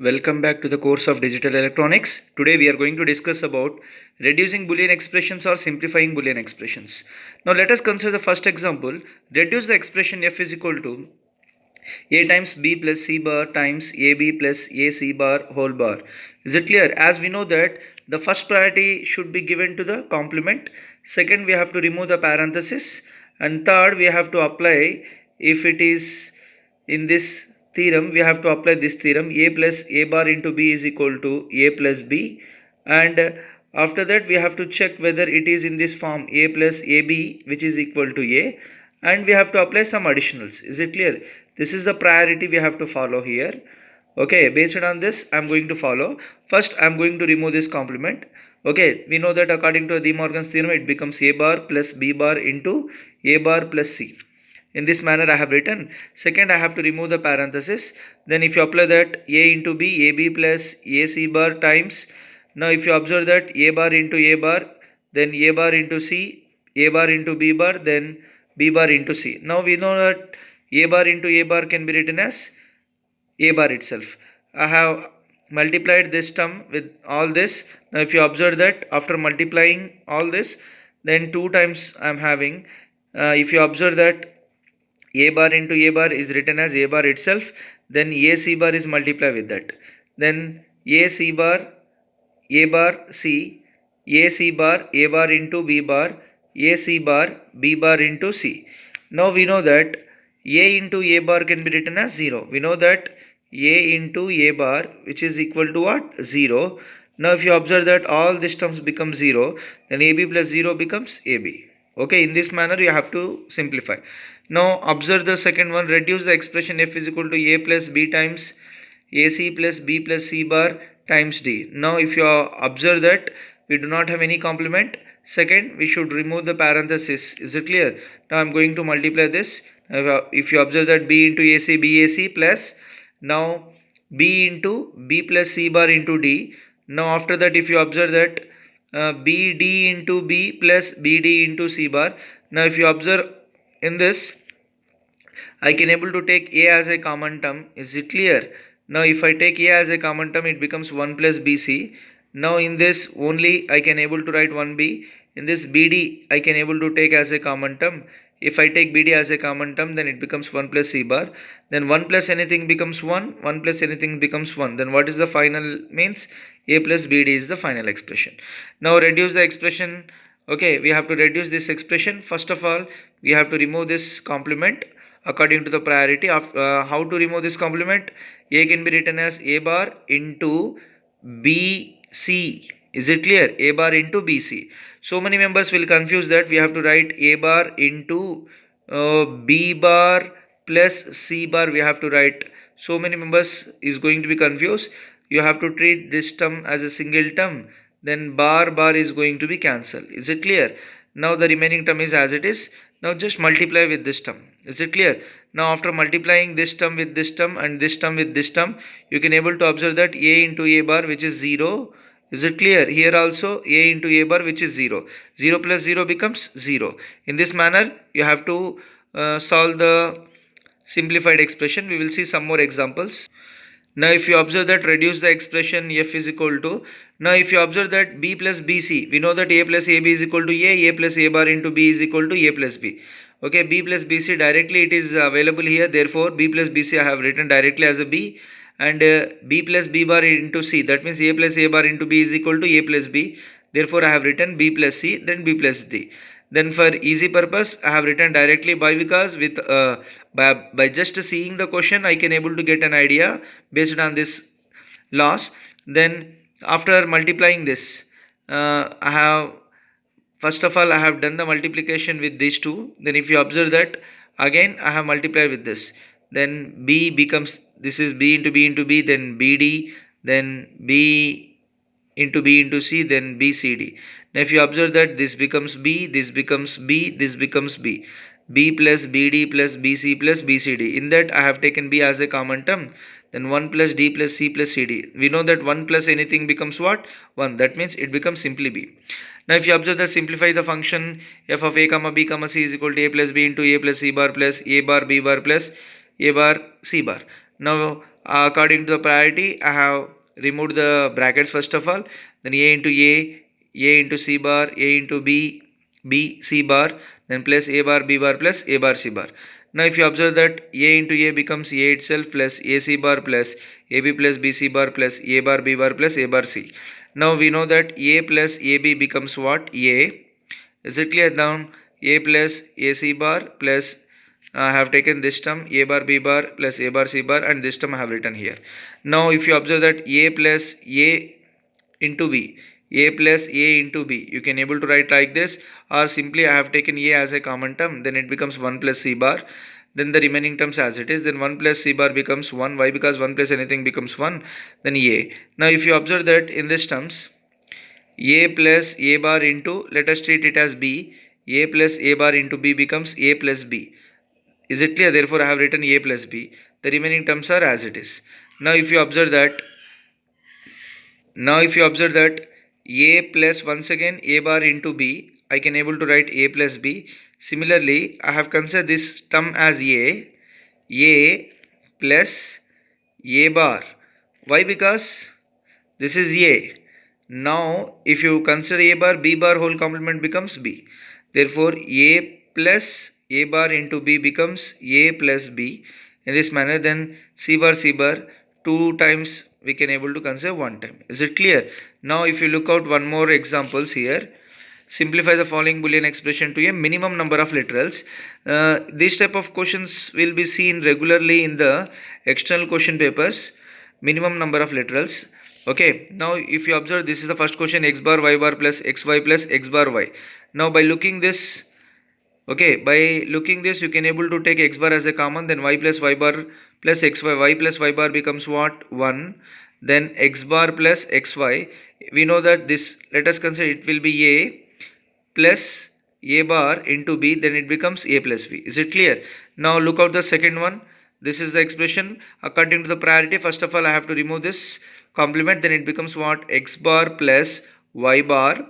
Welcome back to the course of digital electronics. Today we are going to discuss about reducing Boolean expressions or simplifying Boolean expressions. Now let us consider the first example. Reduce the expression f is equal to a times b plus c bar times ab plus ac bar whole bar. Is it clear? As we know that the first priority should be given to the complement. Second, we have to remove the parenthesis. And third, we have to apply, if it is in this theorem, we have to apply this theorem, a plus a bar into b is equal to a plus b. And after that, we have to check whether it is in this form a plus ab, which is equal to a, and we have to apply some additionals. Is it clear? This is the priority we have to follow here. Okay, based on this, I'm going to follow. First, I'm going to remove this complement. Okay, we know that according to De Morgan's theorem, it becomes a bar plus b bar into a bar plus c. In this manner, I have written. Second, I have to remove the parenthesis. Then if you apply that, a into b, ab plus ac bar times. Now, if you observe that a bar into a bar, then a bar into c, a bar into b bar, then b bar into c. Now, we know that a bar into a bar can be written as a bar itself. I have multiplied this term with all this. Now if you observe that after multiplying all this, then 2 times I am having. If you observe that a bar into a bar is written as a bar itself, then ac bar is multiplied with that. Then ac bar, a bar c, ac bar, a bar into b bar, ac bar, b bar into c. Now we know that a into a bar can be written as 0. We know that a into a bar, which is equal to what? 0. Now if you observe that all these terms become 0, then ab plus 0 becomes ab. Okay, in this manner you have to simplify. Now observe the second one. Reduce the expression f is equal to a plus b times ac plus b plus c bar times d. Now if you observe that we do not have any complement. Second, we should remove the parenthesis. Is it clear? Now I am going to multiply this. If you observe that b into ac, bac plus, now b into b plus c bar into d. Now after that, if you observe that bd into b plus bd into c bar. Now if you observe in this, I can able to take a as a common term. Is it clear? Now if I take a as a common term, it becomes 1 plus bc. Now in this only I can able to write 1b. In this bd I can able to take as a common term. If I take bd as a common term, then it becomes 1 plus c bar. Then 1 plus anything becomes 1, 1 plus anything becomes 1. Then what is the final means? A plus bd is the final expression. Now reduce the expression. Okay, we have to reduce this expression. First of all, we have to remove this complement according to the priority of how to remove this complement. A can be written as a bar into bc. Is it clear? A bar into bc. So many members will confuse that. We have to write a bar into b bar plus c bar. We have to write. So many members is going to be confused. You have to treat this term as a single term. Then bar is going to be cancelled. Is it clear? Now the remaining term is as it is. Now just multiply with this term. Is it clear? Now after multiplying this term with this term and this term with this term, you can able to observe that a into a bar, which is 0. Is it clear? Here also a into a bar, which is 0. 0 plus 0 becomes 0. In this manner, you have to solve the simplified expression. We will see some more examples. Now if you observe that, reduce the expression f is equal to, now if you observe that b plus bc, we know that a plus ab is equal to a plus a bar into b is equal to a plus b. Okay, b plus bc directly it is available here, therefore b plus bc I have written directly as a b, and b plus b bar into c, that means a plus a bar into b is equal to a plus b, therefore I have written b plus c, then b plus d. Then for easy purpose, I have written directly by, because with by just seeing the question, I can able to get an idea based on this loss. Then after multiplying this, I have, first of all I have done the multiplication with these two. Then if you observe that, again I have multiplied with this. Then b becomes, this is b into b into b, then bd, then b into b into c, then bcd. Now if you observe that this becomes b, this becomes b, this becomes b, b plus bd plus bc plus bcd. In that I have taken b as a common term. Then 1 plus d plus c plus cd. We know that 1 plus anything becomes what? 1. That means it becomes simply b. Now if you observe that, simplify the function f of a comma b comma c is equal to a plus b into a plus c bar plus a bar b bar plus a bar c bar. Now According to the priority, I have removed the brackets first of all. Then A into C bar, A into B, B, C bar, then plus A bar, B bar plus A bar, C bar. Now if you observe that A into A becomes A itself plus AC bar plus AB plus BC bar plus A bar, B bar plus A bar, C. Now we know that A plus AB becomes what? A. Is it clear? Down A plus AC bar plus I have taken this term A bar B bar plus A bar C bar, and this term I have written here. Now if you observe that A plus A into B, A plus A into B, you can able to write like this, or simply I have taken A as a common term, then it becomes 1 plus C bar, then the remaining terms as it is, then 1 plus C bar becomes 1. Why? Because 1 plus anything becomes 1, then A. Now if you observe that in this terms, A plus A bar into, let us treat it as B, A plus A bar into B becomes A plus B. Is it clear? Therefore, I have written A plus B. The remaining terms are as it is. Now, if you observe that, A plus once again A bar into B, I can able to write A plus B. Similarly, I have considered this term as A plus A bar. Why? Because this is A. Now, if you consider A bar, B bar whole complement becomes B. Therefore, A plus A bar into B becomes A plus B. In this manner, then C bar 2 times we can able to consider 1 time. Is it clear? Now, if you look out one more examples here, simplify the following Boolean expression to a minimum number of literals. These type of questions will be seen regularly in the external question papers. Minimum number of literals. Okay, now if you observe, this is the first question, x bar y bar plus xy plus x bar y. Now by looking this, okay, by looking this, you can able to take x bar as a common, then y plus y bar plus xy, y plus y bar becomes what? 1. Then x bar plus xy, we know that this, let us consider it will be a plus a bar into b, then it becomes a plus b. Is it clear? Now look out the second one. This is the expression according to the priority. First of all, I have to remove this complement, then it becomes what? X bar plus y bar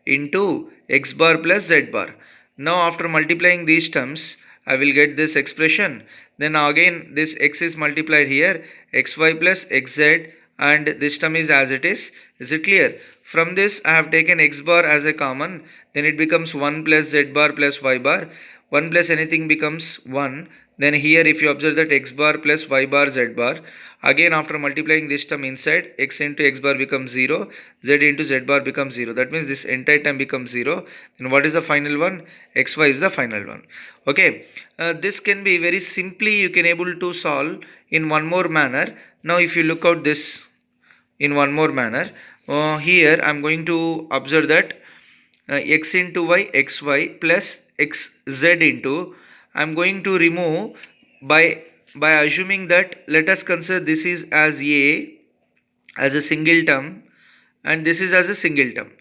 into x bar plus z bar. Now after multiplying these terms, I will get this expression. Then again this x is multiplied here, xy plus xz, and this term is as it is. Is it clear? From this I have taken x bar as a common, then it becomes 1 plus z bar plus y bar. 1 plus anything becomes 1. Then here if you observe that x bar plus y bar z bar, again after multiplying this term inside, x into x bar becomes 0, z into z bar becomes 0. That means this entire term becomes 0. Then what is the final one? Xy is the final one. Okay, this can be very simply you can able to solve in one more manner. Now if you look out this in one more manner, here I am going to observe that x into y xy plus xz into, I am going to remove by assuming that, let us consider this is as a single term and this is as a single term.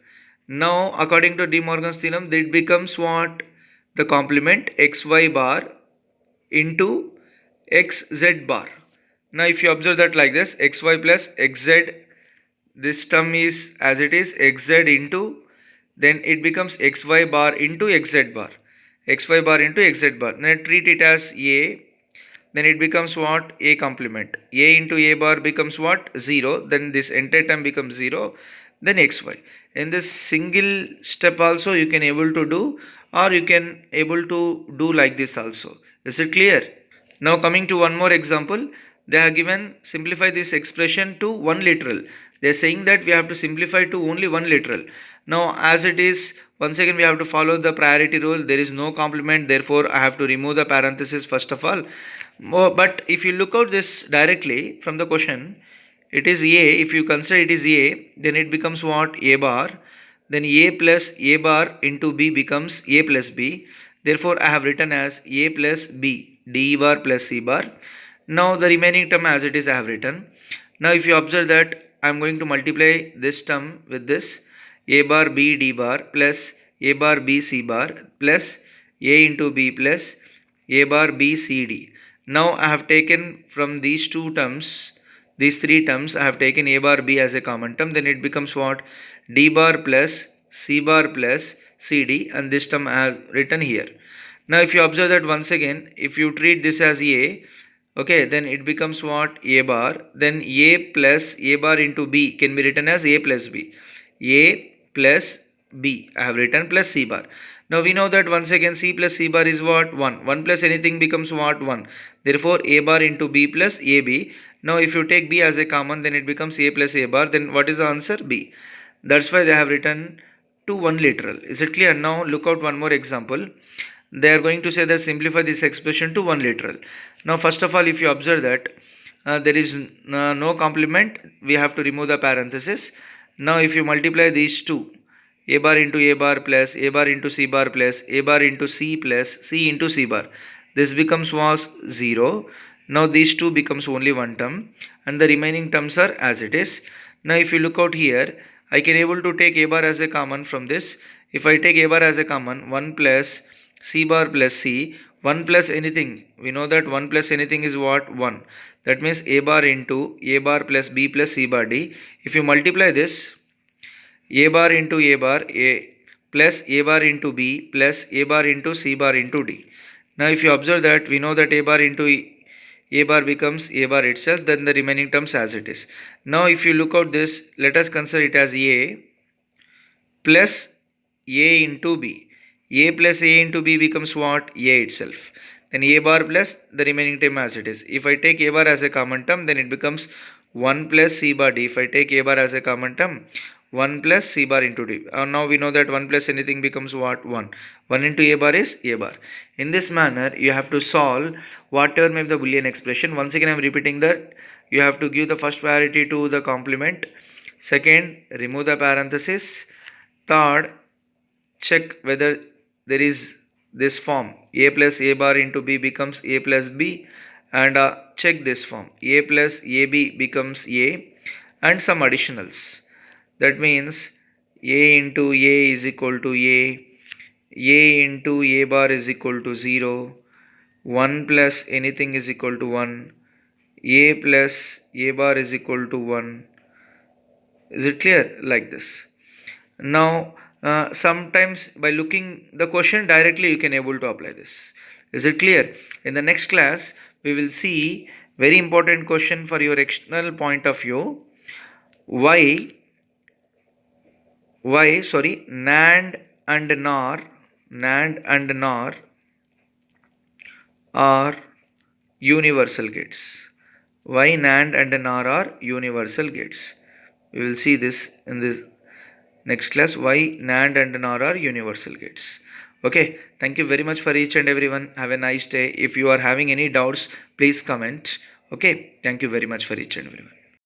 Now according to De Morgan's theorem, it becomes what? The complement xy bar into xz bar. Now if you observe that like this, xy plus xz, this term is as it is, xz into, then it becomes xy bar into xz bar, xy bar into xz bar. Then treat it as a, then it becomes what? A complement. A into a bar becomes what? 0. Then this entire term becomes 0. Then xy. In this single step also you can able to do, or you can able to do like this also. Is it clear? Now coming to one more example, they have given simplify this expression to 1 literal. They are saying that we have to simplify to only 1 literal. Now as it is, once again we have to follow the priority rule. There is no complement, therefore I have to remove the parenthesis first of all. But if you look out this directly from the question, it is a, if you consider it is a, then it becomes what? A bar. Then a plus a bar into b becomes a plus b. Therefore I have written as a plus b, d bar plus c bar. Now the remaining term as it is I have written. Now if you observe that I am going to multiply this term with this, a bar b d bar plus a bar b c bar plus a into b plus a bar b c d. Now I have taken from these two terms, these three terms, I have taken a bar b as a common term, then it becomes what? D bar plus c bar plus cd, and this term I have written here. Now if you observe that once again, if you treat this as a, Okay, then it becomes what? A bar. Then A plus A bar into B can be written as A plus B. A plus B. I have written plus C bar. Now we know that once again C plus C bar is what? 1. 1 plus anything becomes what? 1. Therefore A bar into B plus AB. Now if you take B as a common, then it becomes A plus A bar. Then what is the answer? B. That's why they have written to one literal. Is it clear? Now look out one more example. They are going to say that simplify this expression to one literal. Now first of all, if you observe that there is no complement, we have to remove the parenthesis. Now if you multiply these two, a bar into a bar plus a bar into c bar plus a bar into c plus c into c bar, this becomes was 0. Now these two becomes only one term and the remaining terms are as it is. Now if you look out here, I can able to take a bar as a common from this. If I take a bar as a common, 1 plus c bar plus c, 1 plus anything, we know that 1 plus anything is what? 1. That means a bar into a bar plus b plus c bar d. If you multiply this, a bar into a bar a plus a bar into b plus a bar into c bar into d. Now if you observe that, we know that a bar into a bar becomes a bar itself, then the remaining terms as it is. Now if you look out this, let us consider it as a plus a into b. A plus a into b becomes what? A itself. Then a bar plus the remaining term as it is. If I take a bar as a common term, then it becomes 1 plus c bar d. If I take a bar as a common term, 1 plus c bar into d. Now we know that 1 plus anything becomes what? 1. 1 into a bar is a bar. In this manner, you have to solve whatever may be the Boolean expression. Once again, I am repeating that. You have to give the first priority to the complement. Second, remove the parenthesis. Third, check whether there is this form a plus a bar into b becomes a plus b, and check this form a plus ab becomes a and some additionals. That means a into a is equal to a into a bar is equal to 0, 1 plus anything is equal to 1, a plus a bar is equal to 1. Is it clear? Like this. Now sometimes by looking the question directly you can able to apply this. Is it clear? In the next class we will see very important question for your external point of view. Why NAND and NOR are universal gates. Why NAND and NOR are universal gates? We will see this in this next class, why NAND and NOR are universal gates. Okay, thank you very much for each and everyone. Have a nice day. If you are having any doubts, please comment. Okay, thank you very much for each and everyone.